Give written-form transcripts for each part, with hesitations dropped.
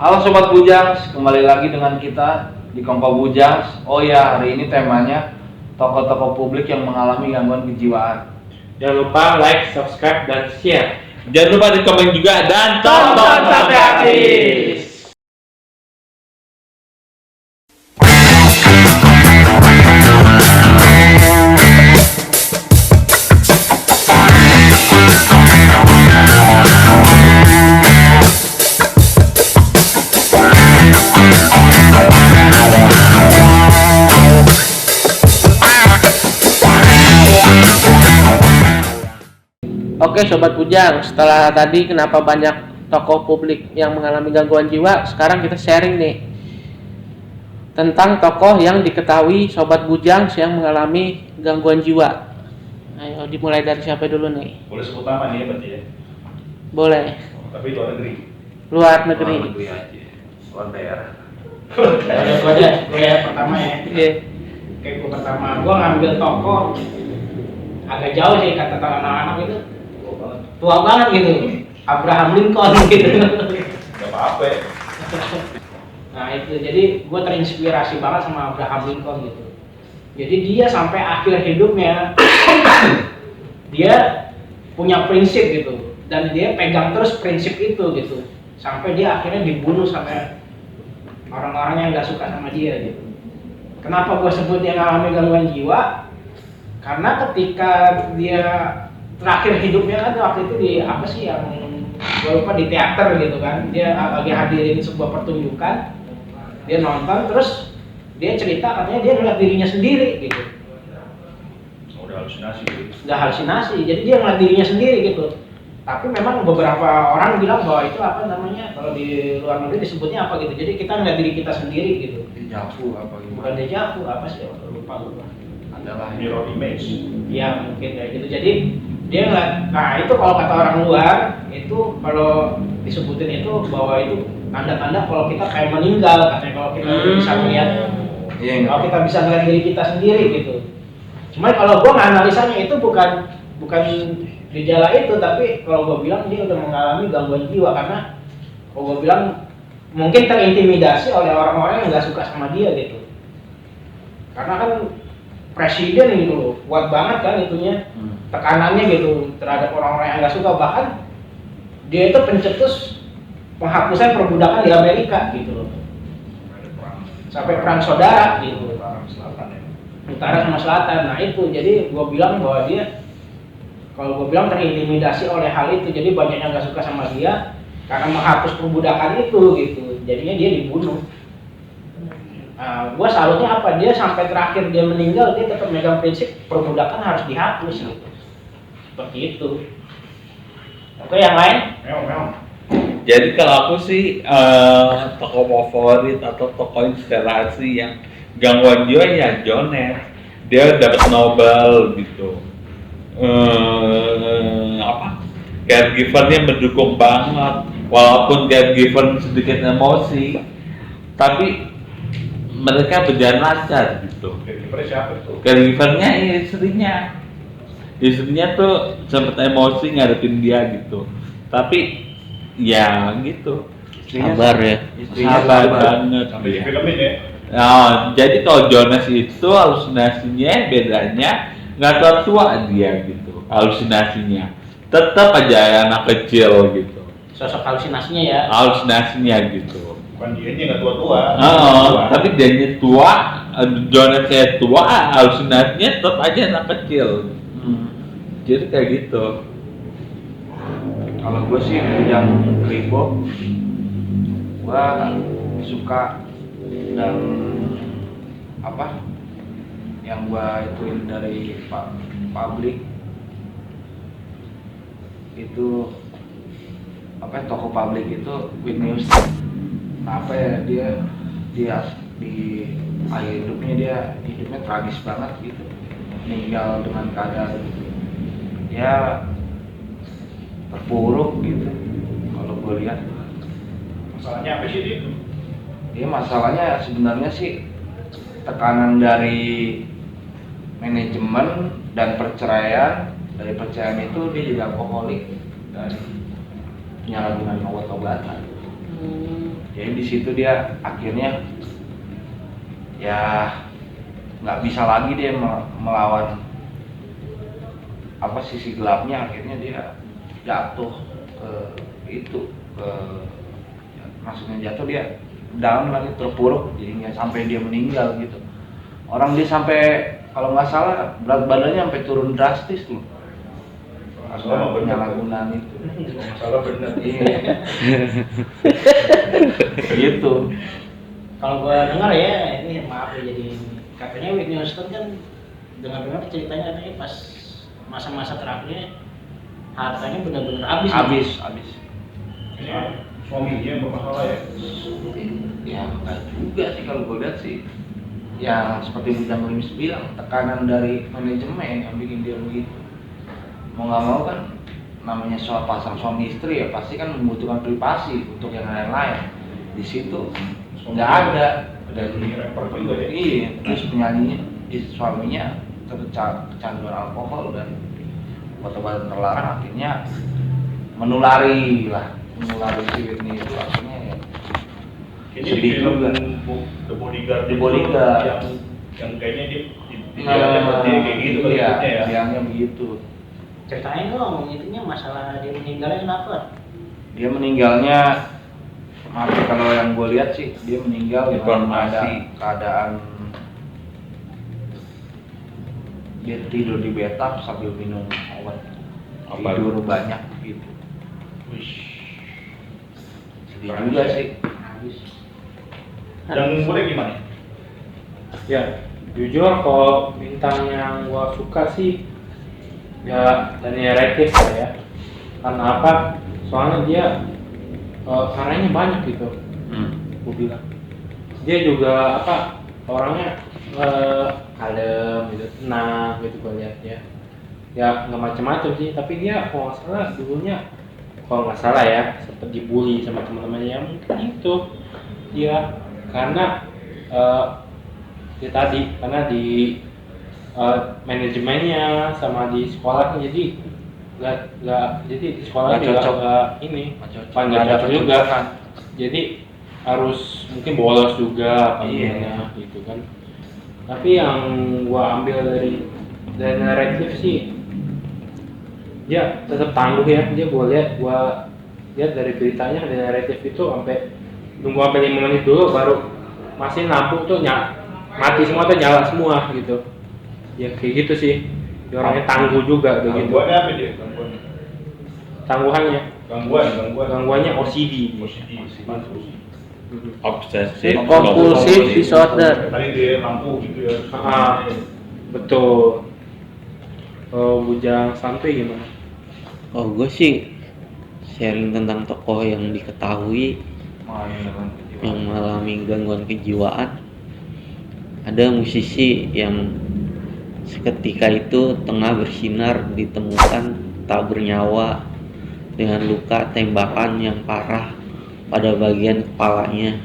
Halo Sobat Bujangs, kembali lagi dengan kita di Kompo Bujangs. Oh ya, hari ini temanya tokoh-tokoh publik yang mengalami gangguan kejiwaan. Jangan lupa like, subscribe, dan share. Jangan lupa di komen juga dan Tonton sampai habis. Oke Sobat Bujang, setelah tadi kenapa banyak tokoh publik yang mengalami gangguan jiwa, sekarang kita sharing nih tentang tokoh yang diketahui Sobat Bujang yang mengalami gangguan jiwa. Ayo dimulai dari siapa dulu nih? Boleh sebut nama nih ya berarti ya? Boleh. Tapi luar negeri? Luar negeri. Luar negeri aja, luar daerah. Gue ya pertama ya. Iya. Kayak gue pertama, gue ngambil tokoh agak jauh sih kata anak-anak itu. Tua banget gitu. Abraham Lincoln gitu. Gak apa-apa ya. Nah itu, jadi gue terinspirasi banget sama Abraham Lincoln gitu. Jadi dia sampai akhir hidupnya dia punya prinsip gitu, dan dia pegang terus prinsip itu gitu, sampai dia akhirnya dibunuh sama orang-orang yang nggak suka sama dia gitu. Kenapa gue sebut dia mengalami gangguan jiwa? Karena ketika dia terakhir hidupnya kan waktu itu di apa sih yang gue lupa, di teater gitu kan, dia lagi hadirin sebuah pertunjukan, dia nonton terus dia cerita katanya dia ngeliat dirinya sendiri gitu. Oh, udah halusinasi gitu. Udah halusinasi, jadi dia ngeliat dirinya sendiri gitu. Tapi memang beberapa orang bilang bahwa itu apa namanya, kalau di luar negeri disebutnya apa gitu, jadi kita ngeliat diri kita sendiri gitu. Dejavu apa Bukan gimana? dejavu, apa sih, lupa. Adalah Mirror image. Ya mungkin kayak gitu. Jadi dia ngeliat, nah itu kalau kata orang luar itu kalau disebutin itu bahwa itu tanda-tanda kalau kita kayak meninggal, katanya kalau kita bisa melihat, Iya, kalau kita bisa ngeliat diri kita sendiri gitu. Cuma kalau gua nganalisanya itu bukan gejala itu, tapi kalau gua bilang dia udah mengalami gangguan jiwa, karena kalau gua bilang mungkin terintimidasi oleh orang-orang yang nggak suka sama dia gitu. Karena kan presiden gitu loh, kuat banget kan itunya, tekanannya gitu terhadap orang-orang yang nggak suka, bahkan dia itu pencetus penghapusan perbudakan di Amerika gitu loh, sampai perang saudara gitu, Selatan ya. utara sama selatan. Nah itu, jadi gua bilang bahwa dia, kalau gua bilang terintimidasi oleh hal itu, jadi banyak yang nggak suka sama dia karena menghapus perbudakan itu gitu, jadinya dia dibunuh. Nah, gua salutnya apa, dia sampai terakhir dia meninggal dia tetap megang prinsip perbudakan harus dihapus gitu. Seperti itu. Oke, yang lain? Meong. Jadi kalau aku sih tokoh favorit atau tokoh inspirasi yang gangguan jiwa ya John F. Dia dapat Nobel gitu. Caregivernya mendukung banget, walaupun caregiver sedikit emosi, tapi mereka berjalan lancar gitu. Caregiver siapa tuh? Caregivernya istrinya tuh sempat emosi ngadepin dia gitu, tapi ya gitu, Sabar ya. sabar banget Sampai di dia. filmin ya? Nah, jadi kalau Jonas itu halusinasinya bedanya nggak tua dia gitu, halusinasinya tetap aja anak kecil gitu, Sosok halusinasinya ya. halusinasinya gitu. Bukan dia nggak tua-tua. Tapi dia tua, Jonasnya tua, halusinasinya tetap aja anak kecil. Jadi kayak gitu. kalau gue sih yang Kribo, gue suka, dan apa yang gue ituin dari publik itu apa ya, tokoh publik itu Whitney Houston. Apa ya, dia di akhir hidupnya tragis banget gitu, meninggal dengan keadaan ya terpuruk gitu kalau gue lihat. Masalahnya apa sih dia? Dia masalahnya sebenarnya sih tekanan dari manajemen dan perceraian. Dari perceraian itu dia jadi alkoholik dan penyalahgunaan obat-obatan. Jadi di situ dia akhirnya ya nggak bisa lagi dia melawan apa sisi gelapnya, akhirnya dia jatuh ke itu maksudnya jatuh dia down lagi, terpuruk, jadinya sampai dia meninggal gitu. Orang dia sampai kalau nggak salah berat badannya sampai turun drastis tuh. Masalah mah bener. Penyalahgunaan itu. Masalah bener. Iya. Gitu. Kalau gue dengar ya, ini maaf ya, jadi katanya Whitney Houston kan dengar-dengar ceritanya katanya pas masa-masa terakhirnya hartanya benar-benar habis. Habis. Ini suaminya yang bermasalah ya. Ya enggak juga sih kalau gue lihat sih. Ya seperti Bujang Limis bilang, tekanan dari manajemen yang bikin dia begitu. Mau nggak mau kan namanya soal pasang suami istri ya pasti kan membutuhkan privasi untuk yang lain-lain. Di situ nggak ada. Dan Ini rapper juga ya. iya, terus penyanyinya, suaminya kecanduan alkohol dan obat-obatan terlarang, akhirnya menulari si Whitney itu akhirnya ya. Ini Sedih di film juga. The Bodyguard The itu Bodyguard. yang kayaknya dia kayak gitu kan iya, hidupnya ya. bilangnya begitu. Ceritain dong, intinya masalah dia meninggalnya kenapa? Dia meninggalnya, maaf kalau yang gue lihat sih dia meninggal dengan ada keadaan dia tidur di bathtub sambil minum obat tidur banyak gitu. Sedih juga sih. Habis. Dan boleh gimana? Ya, jujur kalau bintang yang gua suka sih ya Daniel Radcliffe ya. Karena apa? Soalnya dia karyanya banyak gitu. Gua bilang. Dia juga apa? Orangnya kalem gitu, tenang gitu gua lihat ya. Ya nggak macam-macam sih, tapi dia kalau nggak salah dulunya kalau nggak salah ya sempat dibully sama teman-temannya yang mungkin itu dia karena ya tadi karena di manajemennya sama di sekolahnya jadi nggak jadi di sekolah Nggak juga cocok. nggak ini nggak ada cocok juga kan, jadi harus mungkin bolos juga apa Iya. gimana gitu kan. Tapi yang gua ambil dari Daniel Radcliffe sih dia tetap tangguh ya. Gua lihat dari beritanya Daniel Radcliffe itu sampai nunggu sampai 5 menit dulu baru masih lampu tuh mati semua tuh nyala semua gitu. Ya kayak gitu sih. Dia orangnya tangguh juga begitu. Gangguannya apa dia? Gangguannya? Tangguhannya, gangguannya OCD. Obsesif Kompulsif disorder. Tadi dia lampu gitu ya. Betul. Bujang Santuy gimana? Oh, gue sih sharing tentang tokoh yang diketahui yang mengalami gangguan kejiwaan. Ada musisi yang seketika itu tengah bersinar ditemukan tak bernyawa dengan luka tembakan yang parah pada bagian kepalanya.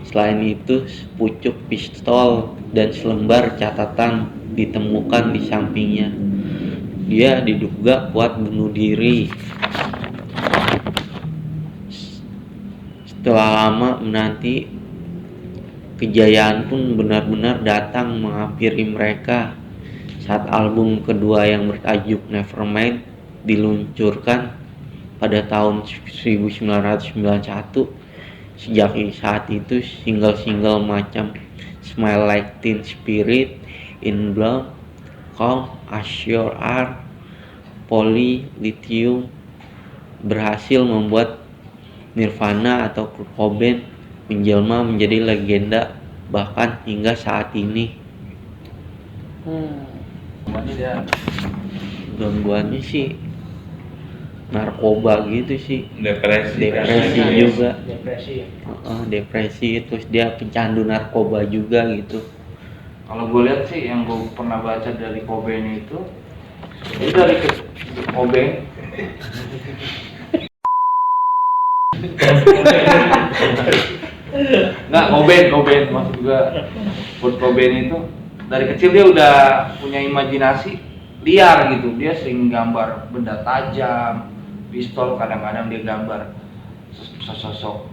Selain itu, sepucuk pistol dan selembar catatan ditemukan di sampingnya. Dia diduga kuat bunuh diri. Setelah lama menanti, kejayaan pun benar-benar datang menghampiri mereka saat album kedua yang bertajuk Nevermind diluncurkan pada tahun 1991. Sejak saat itu single-single macam Smile Like Teen Spirit, In Bloom, Calm As You Are, Lithium berhasil membuat Nirvana atau Kurt Cobain menjelma menjadi legenda bahkan hingga saat ini. Gangguannya sih narkoba gitu sih, depresi juga, Depresi. depresi, terus dia pecandu narkoba juga gitu. Kalau gue lihat sih yang gue pernah baca dari Cobain itu dari Cobain nggak Cobain maksud gue Kurt Cobain itu dari kecil dia udah punya imajinasi liar gitu. Dia sering gambar benda tajam, pistol, kadang-kadang dia gambar sosok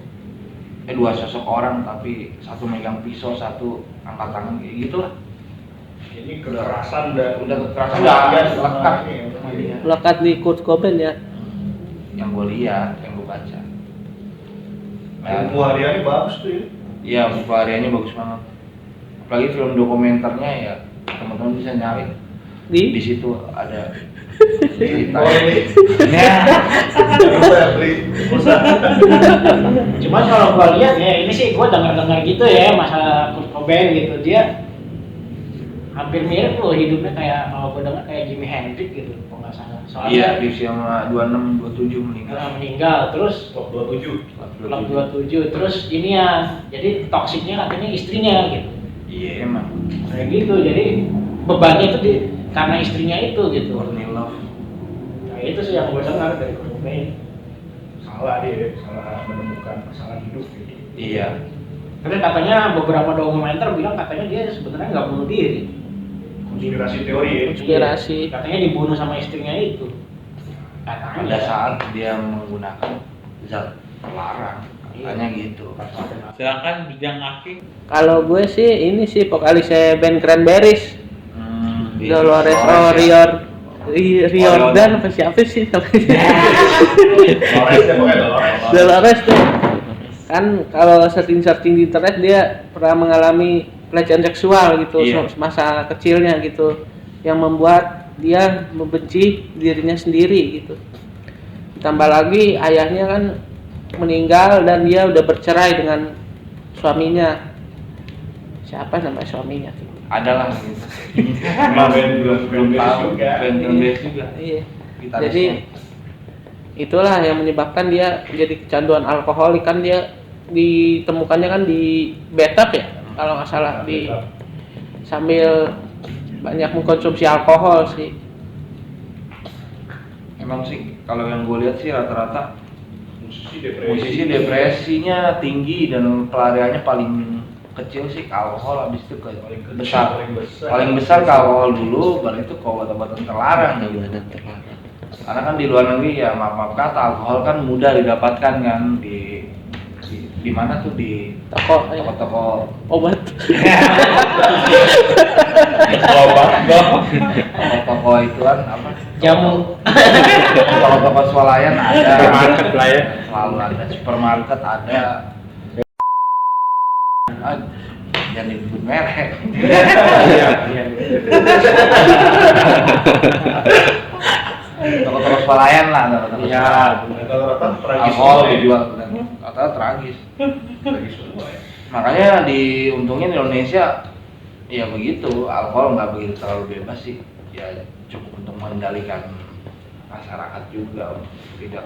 dua sosok orang tapi satu megang pisau, satu angkat tangan kayak gitu lah. Ini kekerasan udah kekerasan udah udah sama lekat ini, sama dia. Lekat di Kurt Cobain ya. Yang gue lihat, yang gue baca. Ilmu hariannya bagus tuh ya. Iya, buku hariannya bagus banget. Apalagi film dokumenternya ya, teman-teman bisa nyari. Di situ ada cerita. Oh, ini. Ya, Beli. Cuman kalau gua lihat ya, ini sih gua dengar-dengar gitu ya masalah Kurt Cobain gitu, dia hampir mirip loh hidupnya kayak kalau gua dengar kayak Jimi Hendrix gitu kalau nggak salah. iya Soalnya di usia 26, 27 meninggal. meninggal terus Top 27. Blok 27 terus ini ya, jadi toksiknya katanya istrinya gitu. Iya emang. Kayak gitu, jadi bebannya itu karena istrinya itu gitu. Courtney Love. Nah itu sih yang gue dengar dari Kurt Cobain. Salah dia, salah menemukan pasangan hidup gitu. Iya. Tapi katanya beberapa dokumenter bilang katanya dia sebenarnya nggak bunuh diri. Konspirasi teori ya. Konspirasi. Katanya dibunuh sama istrinya itu. Pada Katanya. saat dia menggunakan zat terlarang, katanya gitu. Silakan Bujang Aki. Kalau gue sih ini sih vokalisnya band Cranberries. Di Dolores Riordan apa siapa sih namanya? Dolores ya pokoknya Dolores. Dolores tuh kan kalau searching di internet dia pernah mengalami pelecehan seksual gitu Iya. masa kecilnya gitu yang membuat dia membenci dirinya sendiri gitu. Ditambah lagi ayahnya kan meninggal dan dia udah bercerai dengan suaminya. Siapa nama suaminya? Adalah gitu. Emang Belum tahu. juga. Band Cranberries juga. Iya. Gitarisnya. Jadi itulah yang menyebabkan dia jadi kecanduan alkohol. Kan dia ditemukannya kan di bathtub ya kalau nggak salah, di sambil banyak mengkonsumsi alkohol sih. Emang sih kalau yang gue lihat sih rata-rata Musisi musisi depresinya tinggi dan pelariannya paling kecil sih ke alkohol, habis itu ke besar. Paling besar ke alkohol dulu, baru itu ke obat-obatan terlarang gitu. Obat-obatan terlarang. Karena kan di luar negeri ya maaf kata alkohol kan mudah didapatkan kan di mana tuh di Toko ya, toko-toko obat. Obat dong. toko itu kan apa? Jamu. Toko-toko swalayan ada. Supermarket lah ya. Selalu ada, supermarket ada. Ah, jangan disebut merek. Toko-toko swalayan lah, toko-toko Iya. swalayan. Rata-rata tragis Alkohol semua ya. dijual, kata tragis. Tragis semua ya. Makanya untungnya di Indonesia ya begitu, alkohol nggak begitu terlalu bebas sih. Ya cukup untuk mengendalikan masyarakat juga untuk tidak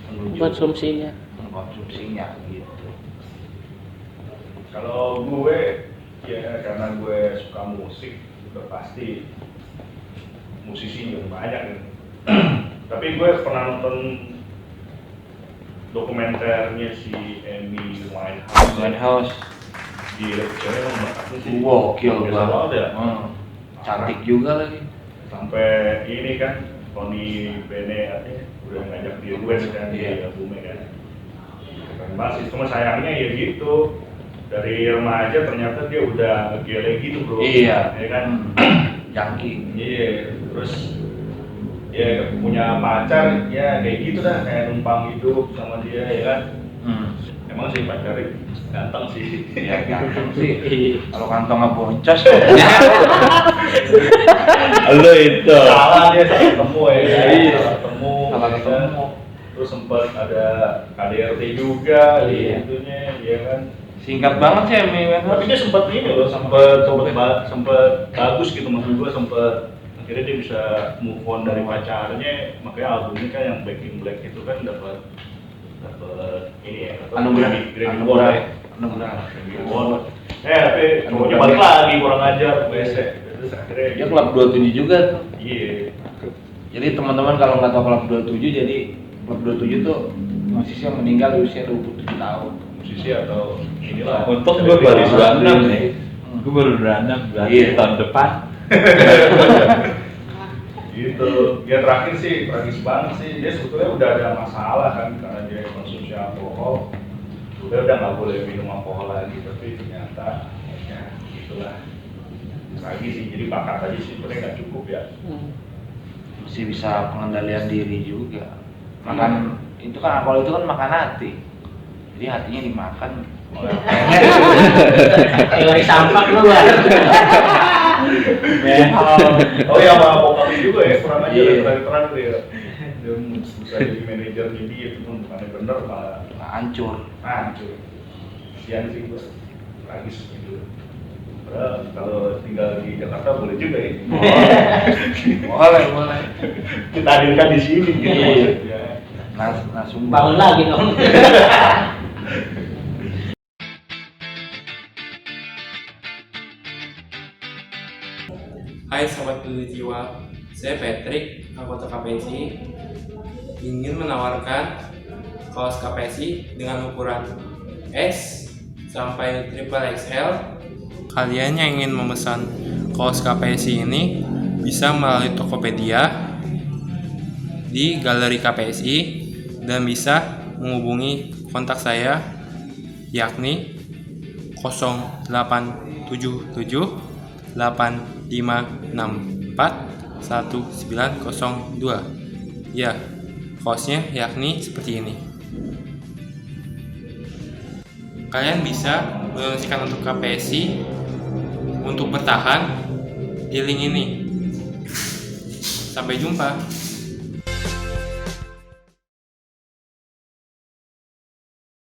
menuju Konsumsinya. mengkonsumsinya gitu. Kalau gue ya karena gue suka musik udah pasti musisi juga banyak kan. Tapi gue pernah nonton dokumenternya si Amy Winehouse. Winehouse, Gila, ceweknya emang bakatnya sih. gokil Biasa banget banget. ya. Cantik juga lagi. Sampai ini kan Tony Bennett udah ngajak dia duet kan di Iya. albumnya kan. Keren banget sih, cuma sayangnya ya gitu. Dari remaja ternyata dia udah gele gitu bro. Iya. Ya kan. Jangki. Iya, terus ya punya pacar ya kayak gitu dah, kayak numpang hidup sama dia ya kan. Emang sih pacarnya ganteng sih. Ya ganteng sih. Kalau kantongnya boncos. Lo itu. Salah dia salah ketemu ya kan. Iya. Salah ketemu. Salah ya kan. ketemu. Terus sempat ada KDRT juga di Iya. itunya ya kan. Singkat banget sih Amy Tapi Winehouse. dia sempat ini loh, sempat bagus gitu maksud gua, sempat akhirnya dia bisa move on dari pacarnya, makanya albumnya kan yang Back in Black itu kan dapat ini ya, dapat Anugerah. Grammy Award ya. Anugerah. Grammy Award. Tapi cowoknya balik lagi kurang ajar, BSE. Terus akhirnya Dia klub 27 juga tuh. Iya. Jadi teman-teman kalau nggak tahu klub 27, jadi klub 27 tuh musisi yang meninggal di usia 27 tahun. Musisi atau inilah. Untung gue baru 26 nih. Gue baru 26 berarti Iya. tahun depan. Gitu. Ya terakhir sih tragis banget sih. Dia sebetulnya udah ada masalah kan karena dia konsumsi alkohol. udah nggak boleh minum alkohol lagi, tapi ternyata ya itulah lagi sih, jadi bakat aja sih sebenarnya nggak cukup ya. Mesti bisa pengendalian diri juga. Makan itu kan alkohol itu kan makan hati. Jadi hatinya dimakan. Teori sampah lu lah. Oh ya, sama bokapnya juga ya, kurang aja Iya. terang dia. Dia bisa jadi manajer dia itu pun bukannya bener malah Hancur. hancur. Kasihan sih gua, tragis gitu. Padahal kalau tinggal di Jakarta boleh juga ya. Boleh. Kita hadirkan di sini gitu Iya. maksudnya. Langsung Bangun lagi dong. Hai Sobat Peduli Jiwa, saya Patrick, anggota KPSI, ingin menawarkan kaos KPSI dengan ukuran S sampai triple XL. Kalian yang ingin memesan kaos KPSI ini bisa melalui Tokopedia di Galeri KPSI dan bisa menghubungi kontak saya yakni 0877 8564 1902. Ya, kaosnya yakni seperti ini. Kalian bisa mendonasikan untuk KPSI untuk bertahan di link ini. Sampai jumpa.